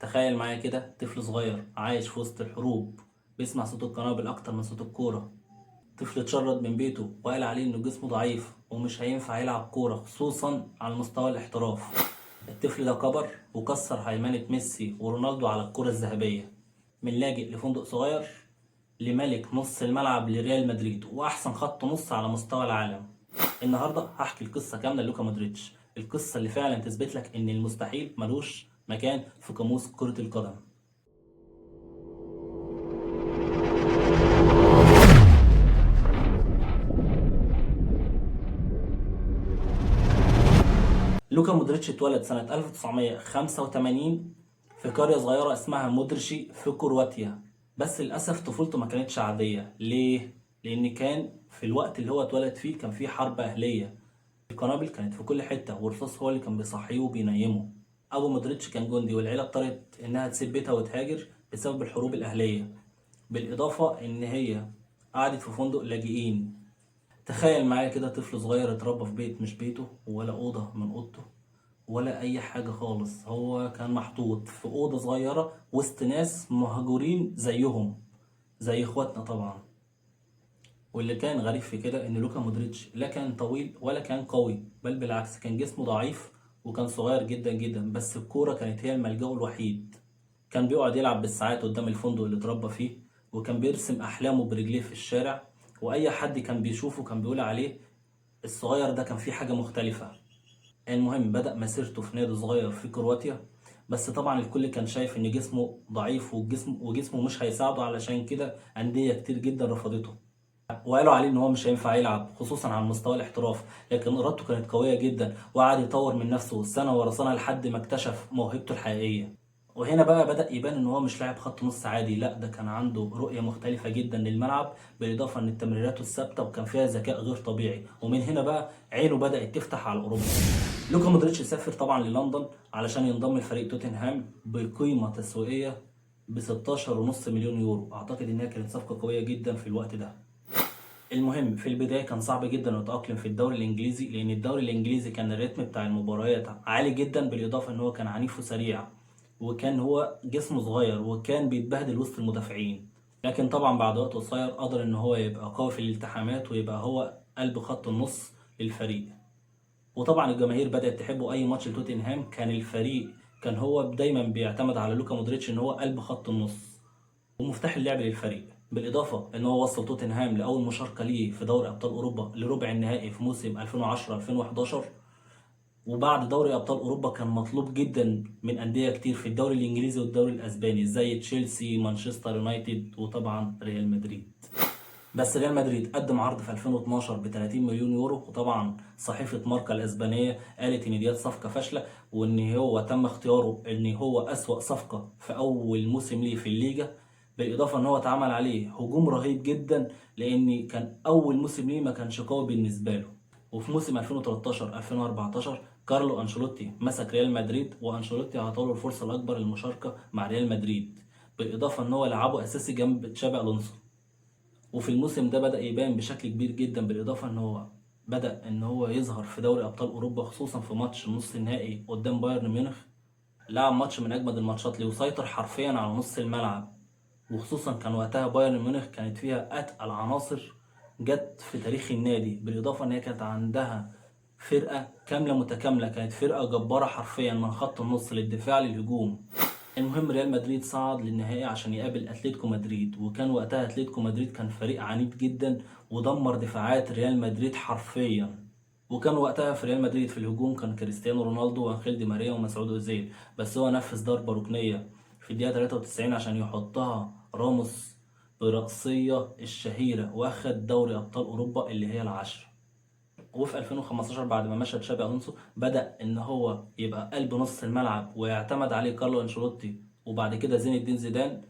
تخيل معايا كده طفل صغير عايش في وسط الحروب، بيسمع صوت القنابل أكتر من صوت الكورة. طفل اتشرد من بيته وقال عليه إنه جسمه ضعيف ومش هينفع يلعب كورة خصوصا على مستوى الاحتراف. الطفل ده كبر وكسر هيمنة ميسي ورونالدو على الكرة الذهبية، من لاجئ لفندق صغير لملك نص الملعب لريال مدريد وأحسن خط نص على مستوى العالم. النهارده هحكي القصة كاملة لوكا مودريتش، القصة اللي فعلا تثبت لك إن المستحيل ملوش مكان في قاموس كرة القدم. لوكا مودريتش اتولد سنة 1985 في قرية صغيرة اسمها مودرشي في كرواتيا. بس للأسف طفولته ما كانتش عادية. ليه؟ لأن كان في الوقت اللي هو اتولد فيه كان في حرب أهلية، القنابل كانت في كل حتة والرصاص هو اللي كان بيصحيه وبينيمه. أبو مودريتش كان جندي والعيلة اضطرت إنها تسيب بيتها وتهاجر بسبب الحروب الأهلية، بالإضافة إن هي قعدت في فندق لاجئين. تخيل معايا كده طفل صغير اتربى في بيت مش بيته ولا أوضة من أوضته ولا أي حاجة خالص، هو كان محطوط في أوضة صغيرة وسط ناس مهجورين زيهم، زي إخواتنا طبعا. واللي كان غريب في كده إن لوكا مودريتش لا كان طويل ولا كان قوي، بل بالعكس كان جسمه ضعيف وكان صغير جدا جدا، بس الكورة كانت هي الملجأه الوحيد. كان بيقعد يلعب بالساعات قدام الفندق اللي اتربى فيه، وكان بيرسم أحلامه برجليه في الشارع، وأي حد كان بيشوفه كان بيقول عليه الصغير ده كان فيه حاجة مختلفة. المهم بدأ مسيرته في نادي صغير في كرواتيا، بس طبعا الكل كان شايف ان جسمه ضعيف وجسمه مش هيساعده، علشان كده أندية كتير جدا رفضته وقالوا عليه ان هو مش هينفع يلعب خصوصا على مستوى الاحتراف. لكن ارادته كانت قوية جدا وقعد يطور من نفسه سنة ورا سنة لحد ما اكتشف موهبته الحقيقية. وهنا بقى بدأ يبان ان هو مش لاعب خط نص عادي، لا ده كان عنده رؤية مختلفة جدا للملعب، بالاضافة ان تمريراته الثابتة وكان فيها ذكاء غير طبيعي. ومن هنا بقى عينه بدأت تفتح على اوروبا. لوكا مودريتش سافر طبعا للندن علشان ينضم لفريق توتنهام بقيمة تسويقية ب 16.5 مليون يورو. اعتقد انها كانت صفقة قوية جدا في الوقت ده. المهم في البداية كان صعب جدا يتأقلم في الدوري الإنجليزي، لأن الدوري الإنجليزي كان الريتم بتاع المباريات عالي جدا، بالإضافة إن هو كان عنيف وسريع، وكان هو جسمه صغير وكان بيتبهدل وسط المدافعين. لكن طبعا بعد وقت قصير قدر إن هو يبقى قوي في الالتحامات ويبقى هو قلب خط النص للفريق. وطبعا الجماهير بدأت تحبه. أي ماتش لتوتنهام كان الفريق كان هو دايما بيعتمد على لوكا مودريتش إن هو قلب خط النص ومفتاح اللعب للفريق. بالإضافة إن هو وصل توتنهام لأول مشاركة ليه في دوري أبطال أوروبا لربع النهائي في موسم 2010-2011. وبعد دوري أبطال أوروبا كان مطلوب جدا من أندية كتير في الدوري الإنجليزي والدوري الأسباني زي تشيلسي، مانشستر يونايتد، وطبعا ريال مدريد. بس ريال مدريد قدم عرض في 2012 ب 30 مليون يورو، وطبعا صحيفة ماركا الأسبانية قالت إن ديت صفقة فاشلة، وإن هو تم اختياره إن هو أسوأ صفقة في أول موسم ليه في الليجا. بالإضافة إن هو اتعمل عليه هجوم رهيب جدا، لأن كان أول موسم ليه ما كانش قوي بالنسبة له. وفي موسم 2013 2014 كارلو أنشيلوتي مسك ريال مدريد، وأنشيلوتي عطاله الفرصة الأكبر للمشاركة مع ريال مدريد، بالإضافة إن هو لعبه أساسي جنب تشابي ألونسو. وفي الموسم ده بدأ يبان بشكل كبير جدا، بالإضافة إن هو بدأ إن هو يظهر في دوري أبطال أوروبا، خصوصا في ماتش نص النهائي قدام بايرن ميونخ. لعب ماتش من أجمد الماتشات ليه وسيطر حرفيا على نص الملعب، وخصوصا كان وقتها بايرن ميونخ كانت فيها أتقل عناصر جت في تاريخ النادي، بالإضافة إن هي كانت عندها فرقة كاملة متكاملة، كانت فرقة جبارة حرفيا من خط النص للدفاع للهجوم. المهم ريال مدريد صعد للنهائي عشان يقابل اتلتيكو مدريد، وكان وقتها اتلتيكو مدريد كان فريق عنيف جدا ودمر دفاعات ريال مدريد حرفيا. وكان وقتها في ريال مدريد في الهجوم كان كريستيانو رونالدو وانخيل دي ماريا ومسعود اوزيل، بس هو نفذ ضربة ركنية في الدقيقة 93 عشان يحطها راموس برأسية الشهيرة، واخد دوري ابطال اوروبا اللي هي العشرة. وفي 2015 بعد ما مشى تشابي الونسو بدأ ان هو يبقى قلب نص الملعب ويعتمد عليه كارلو انشيلوتي وبعد كده زين الدين زيدان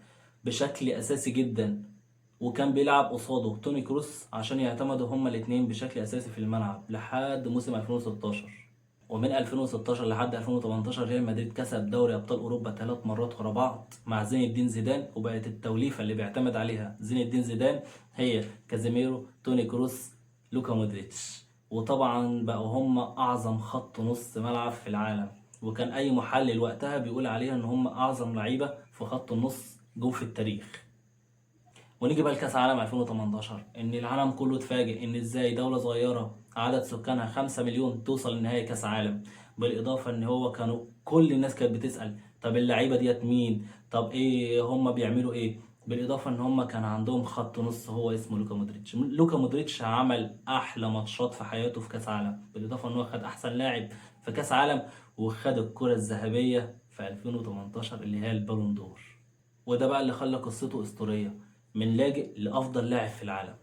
بشكل اساسي جدا. وكان بيلعب قصاده توني كروس عشان يعتمدوا هما الاثنين بشكل اساسي في الملعب لحد موسم 2016. ومن 2016 لحد 2018 ريال مدريد كسب دوري ابطال اوروبا 3 مرات ورا بعض مع زين الدين زيدان، وبقت التوليفه اللي بيعتمد عليها زين الدين زيدان هي كازيميرو، توني كروس، لوكا مودريتش. وطبعا بقوا هم اعظم خط نص ملعب في العالم. وكان اي محلل وقتها بيقول عليها ان هم اعظم لعيبه في خط النص جم في التاريخ. ونيجي بقى لكاس عالم 2018، ان العالم كله اتفاجئ ان ازاي دوله صغيره عدد سكانها 5 مليون توصل لنهائي كاس عالم. بالاضافه ان هو كانوا كل الناس كانت بتسال طب اللعيبه ديت مين، طب ايه هم بيعملوا ايه. بالاضافه ان هم كان عندهم خط نص هو اسمه لوكا مودريتش. لوكا مودريتش عمل احلى ماتشات في حياته في كاس عالم، بالاضافه ان هو خد احسن لاعب في كاس عالم، وخد الكره الذهبيه في 2018 اللي هي البالون دور. وده بقى اللي خلى قصته اسطوريه، من لاجئ لافضل لاعب في العالم.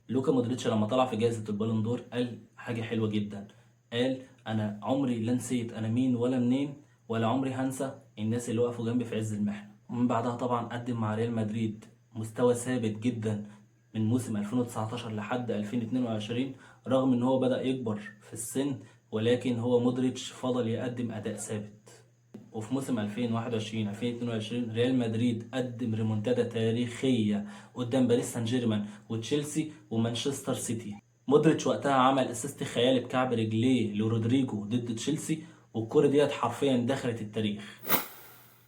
لوكا مودريتش لما طلع في جائزة البالون دور قال حاجة حلوة جدا. قال أنا عمري لا نسيت أنا مين ولا منين، ولا عمري هنسى الناس اللي وقفوا جنبي في عز المحنة. ومن بعدها طبعا قدم مع ريال مدريد مستوى ثابت جدا من موسم 2019 لحد 2022، رغم ان هو بدأ يكبر في السن، ولكن هو مودريتش فضل يقدم أداء ثابت. وفي موسم 2021 2022 ريال مدريد قدم ريمونتادا تاريخية قدام باريس سان جيرمان وتشيلسي ومانشستر سيتي. مودريتش وقتها عمل اسيست خيالي بكعب رجليه لرودريجو ضد تشيلسي، والكرة ديت حرفيا دخلت التاريخ.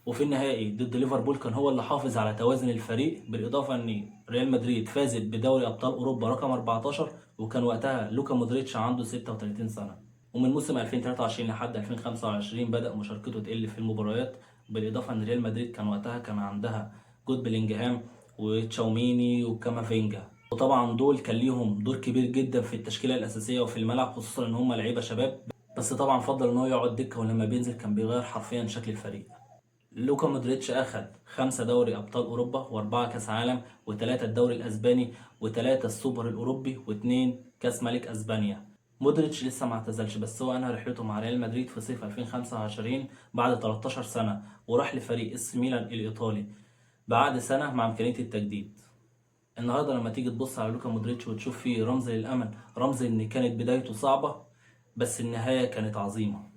وفي النهائي ضد ليفربول كان هو اللي حافظ على توازن الفريق، بالاضافه ان ريال مدريد فازت بدوري ابطال اوروبا رقم 14، وكان وقتها لوكا مودريتش عنده 36 سنه. ومن موسم 2023 لحد 2025 بدأ مشاركته تقل في المباريات، بالاضافه ان ريال مدريد كان وقتها كان عندها جود بلينجهام وتشاوميني وكامافينجا، وطبعا دول كان ليهم دور كبير جدا في التشكيله الاساسيه وفي الملعب، خصوصا ان هم لعيبه شباب. بس طبعا فضل ان هو يقعد دكه، ولما بينزل كان بيغير حرفيا شكل الفريق. لوكا مودريتش أخد 5 دوري أبطال أوروبا و4 كأس عالم و3 الدوري الأسباني و3 السوبر الأوروبي و2 كأس ملك أسبانيا. مودريتش لسه ما اعتزلش، بس هو أنهى رحلته مع ريال مدريد في صيف 2025 بعد 13 سنة، وراح لفريق اس ميلان الإيطالي بعد سنة مع إمكانية التجديد. النهارده لما تيجي تبص على لوكا مودريتش وتشوف فيه رمز للأمل، رمز إن كانت بدايته صعبة بس النهاية كانت عظيمة.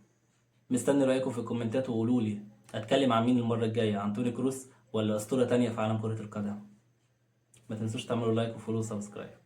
مستني رأيكم في الكومنتات وقولوا لي اتكلم عن مين المرة الجاية، عن توني كروس ولا أسطورة تانية في عالم كرة القدم. ما تنسوش تعملوا لايك وفولو وسبسكرايب.